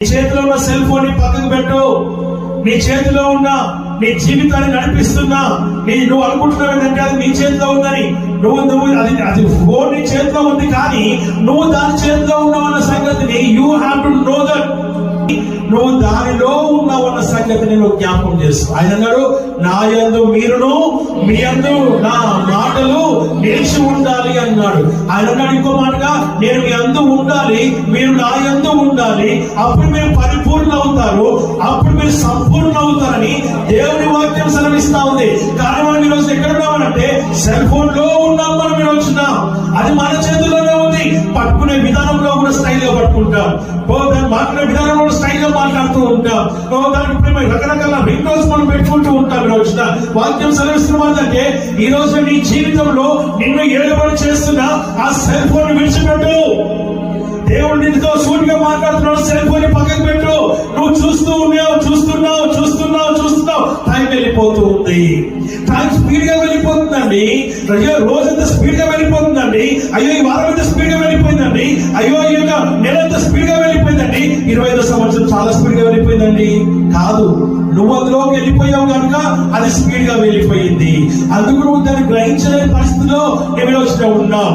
నీ చేతిలో ఉన్న సెల్ ఫోన్ ని పక్కకు పెట్టు. నీ చేతిలో ఉన్న నీ జీవితాన్ని నడిపిస్తున్నా నువ్వు అనుకుంటున్నావు ఏంటంటే అది నీ చేతిలో ఉందని. నువ్వు అది ఫోన్ నీ చేతిలో ఉంది, కానీ నువ్వు దాని చేతిలో ఉన్నావు అన్న సంగతిని you have to know that. నువ్వు దానిలో ఉన్నావు అన్న సంగతిని నువ్వు జ్ఞాపకం చేస్తావు. ఆయన అన్నాడు, నా యందు మీరును మీ యందు నా మాటలు నిలిచి ఉండాలి అన్నాడు. ఆయన అన్నాడు ఇంకో మాటగా, నేను మీ యందు ఉండాలి, మీరు నా యందు ఉండాలి, అప్పుడు మీరు పరిపూర్ణ అవుతారు, అప్పుడు మీరు సంపూర్ణ అవుతారని దేవుని వాక్యం సెలవిస్తా ఉంది. కానీ మనం ఈ రోజు ఎక్కడ ఉన్నామనంటే సెల్ ఫోన్ లో ఉన్నాం. మనం ఈ రోజున అది మన చేతుల్లోనే ఉంది. పట్టుకునే విధానంలో కూడా స్టైల్ గా పట్టుకుంటాం, మాట్లాడే విధానంలో స్టైల్ గా మాట్లాడుతూ ఉంటాం, దానికి రకరకాల విండోస్ మనం పెట్టుకుంటూ ఉంటాం. ఈ రోజున వాక్యం సెలవిస్తున్నదంటే ఈ రోజు నీ జీవితంలో నిన్ను ఏలుబడి చేస్తున్న ఆ సెల్ ఫోన్ విడిచిపెట్టు. దేవుడు నిన్నుతో సూటిగా మాట్లాడుతున్నాడు, సెల్ ఫోన్ పక్కకు పెట్టు. నువ్వు చూస్తున్నావు, టైం వెళ్ళిపోతూ ఉంది. టైం స్పీడ్ గా వెళ్ళిపోతుందండి. రోజంతా స్పీడ్ గా వెళ్ళిపోతుందండి. అయ్యో ఈ వారం అంతా స్పీడ్ గా వెళ్ళిపోయిందండి. అయ్యో ఈ యొక్క నెలంతా స్పీడ్ గా వెళ్ళిపోయిందండి. 25వ సంవత్సరం చాలా స్పీడ్ గా వెళ్ళిపోయిందండి. కాదు, నువ్వు అందులోకి వెళ్ళిపోయావు కనుక అది స్పీడ్ గా వెళ్ళిపోయింది. అందుకు నువ్వు దాన్ని గ్రహించలేని పరిస్థితిలో ఉన్నావు.